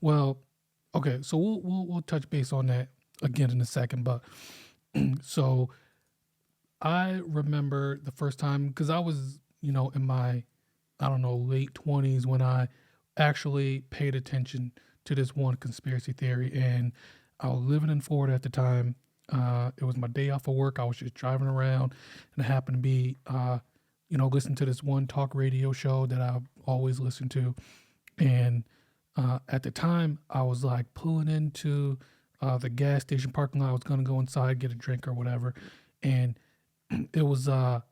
Well, okay, so we'll touch base on that again in a second, but so I remember the first time because I was, in my, I don't know, late 20s when I actually paid attention to this one conspiracy theory. And I was living in Florida at the time. It was my day off of work. I was just driving around and I happened to be, listening to this one talk radio show that I always listen to. And at the time, I was like pulling into the gas station parking lot. I was going to go inside, get a drink or whatever. And it was a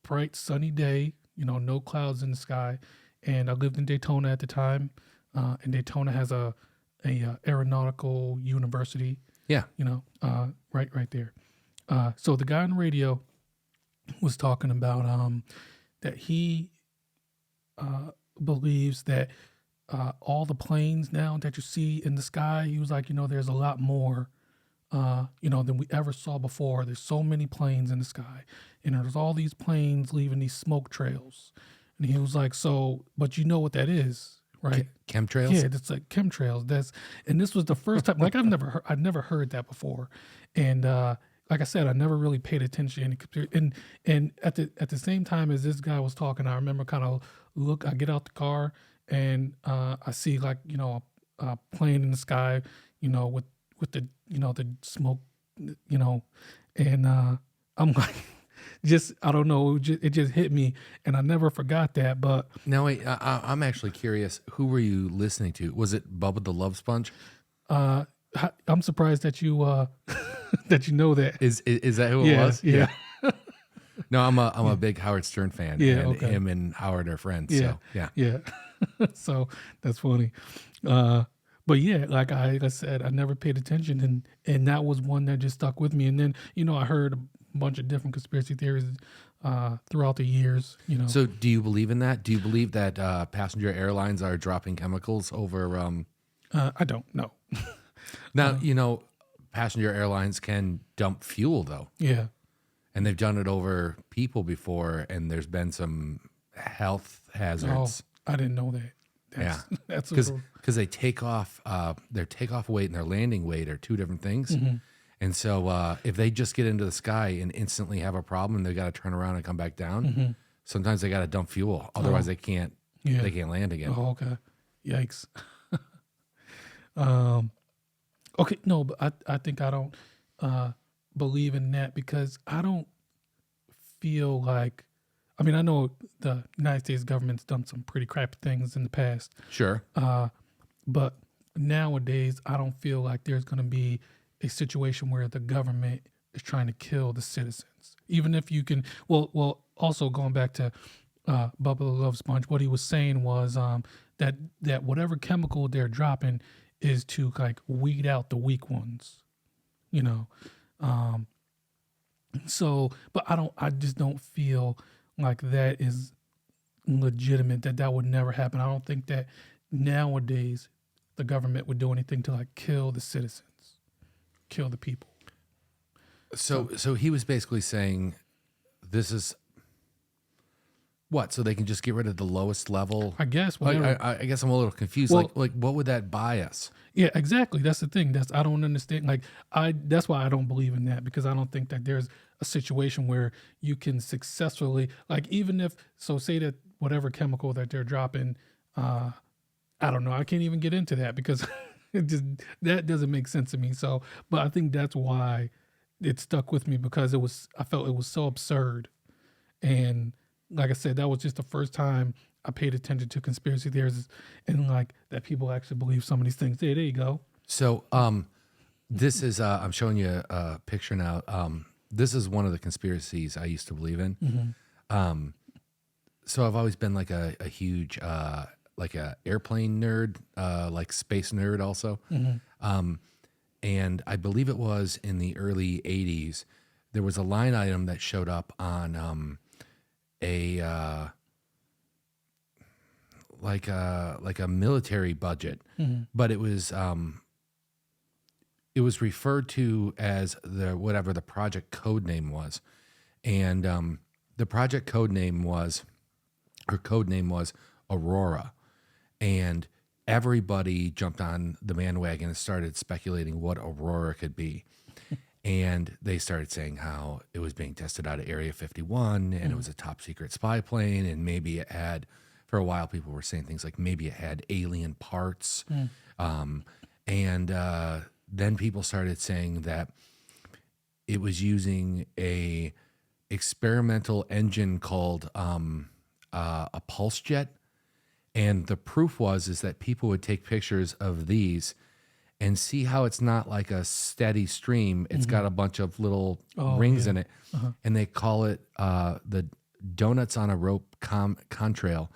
bright, sunny day, no clouds in the sky. And I lived in Daytona at the time. And Daytona has a aeronautical university. Yeah. Right there. So the guy on the radio was talking about that he believes that all the planes now that you see in the sky, he was like, there's a lot more, than we ever saw before. There's so many planes in the sky, and there's all these planes leaving these smoke trails. And he was like, so, but you know what that is, right? Chemtrails? Yeah, it's like chemtrails. And this was the first time, like I'd never heard that before. And like I said, I never really paid attention. And at the same time as this guy was talking, I remember I get out the car and I see like, a plane in the sky, with the, the smoke, and I'm like, I don't know, it just hit me, and I never forgot that. But now, wait, I'm actually curious. Who were you listening to? Was it Bubba the Love Sponge? I'm surprised that you that you know that. Is that who it was? Yeah. No, I'm a big Howard Stern fan. Yeah, and okay. Him and Howard are friends. Yeah, so yeah. So that's funny. But yeah, like I said, I never paid attention, and that was one that just stuck with me. And then I heard a bunch of different conspiracy theories throughout the years. So do you believe in that? Do you believe that passenger airlines are dropping chemicals over? I don't know. Now passenger airlines can dump fuel though. Yeah. And they've done it over people before, and there's been some health hazards. Oh, I didn't know that. That's because they take off their takeoff weight and their landing weight are two different things. Mm-hmm. And so if they just get into the sky and instantly have a problem, they got to turn around and come back down. Mm-hmm. Sometimes they got to dump fuel, otherwise they can't. Yeah. They can't land again. Oh, okay. Yikes. Okay, no, but I think I don't believe in that because I don't feel like, I mean, I know the United States government's done some pretty crappy things in the past. Sure. But nowadays, I don't feel like there's going to be a situation where the government is trying to kill the citizens. Even if you can, well, also going back to Bubba the Love Sponge, what he was saying was that whatever chemical they're dropping is to like weed out the weak ones, So, but I just don't feel like that is legitimate, that would never happen. I don't think that nowadays the government would do anything to like kill the citizens, kill the people. So he was basically saying this is what? So they can just get rid of the lowest level? I guess. I guess I'm a little confused. Well, like what would that buy us? Yeah, exactly. That's the thing. I don't understand. That's why I don't believe in that, because I don't think that there's a situation where you can successfully, like, even if, so say that whatever chemical that they're dropping, I don't know. I can't even get into that because that doesn't make sense to me. So, but I think that's why it stuck with me, because I felt it was so absurd. And like I said, that was just the first time I paid attention to conspiracy theories and like that people actually believe some of these things. There you go. So this is, I'm showing you a picture now. This is one of the conspiracies I used to believe in. Mm-hmm. So I've always been like a huge, like a airplane nerd, like space nerd also. Mm-hmm. And I believe it was in the early 80s, there was a line item that showed up on like a military budget, Mm-hmm. but it was referred to as whatever the project code name was, and the project code name was Aurora, and everybody jumped on the bandwagon and started speculating what Aurora could be. And they started saying how it was being tested out of Area 51 and it was a top secret spy plane. And maybe it had, for a while, people were saying things like maybe it had alien parts. Then people started saying that it was using a experimental engine called a pulse jet. And the proof is that people would take pictures of these and see how it's not like a steady stream. It's got a bunch of little rings in it. And they call it the donuts on a rope contrail.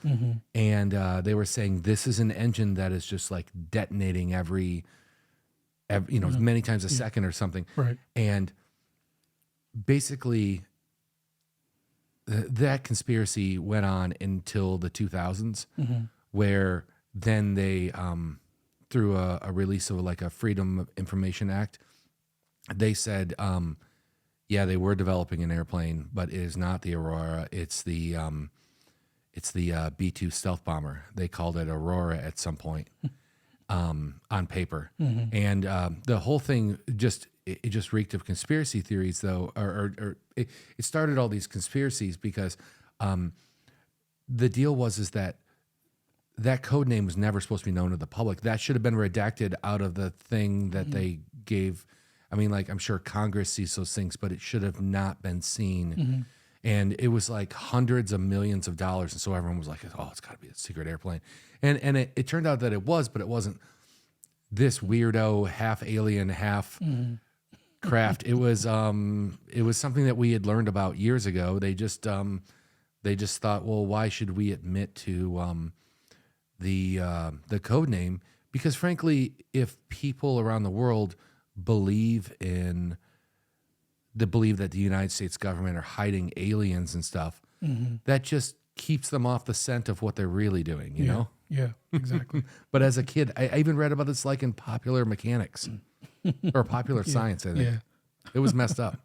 And they were saying this is an engine that is just like detonating every many times a second or something. Right. And basically that conspiracy went on until the 2000s, where then they, through a release of like a Freedom of Information Act, they said, yeah, they were developing an airplane, but it is not the Aurora. It's the B-2 stealth bomber. They called it Aurora at some point on paper. And the whole thing just reeked of conspiracy theories, though, or it started all these conspiracies because the deal is that code name was never supposed to be known to the public. That should have been redacted out of the thing that they gave. I mean, like, I'm sure Congress sees those things, but it should have not been seen. And it was like hundreds of millions of dollars. And so everyone was like, oh, it's got to be a secret airplane. And it turned out that it was, but it wasn't this weirdo, half alien, half craft. It was something that we had learned about years ago. They just thought, well, why should we admit to the code name? Because frankly, if people around the world believe that the United States government are hiding aliens and stuff, that just keeps them off the scent of what they're really doing, you know? Yeah, exactly. But as a kid, I even read about this like in Popular Mechanics or Popular Science, I think. Yeah. It was messed up.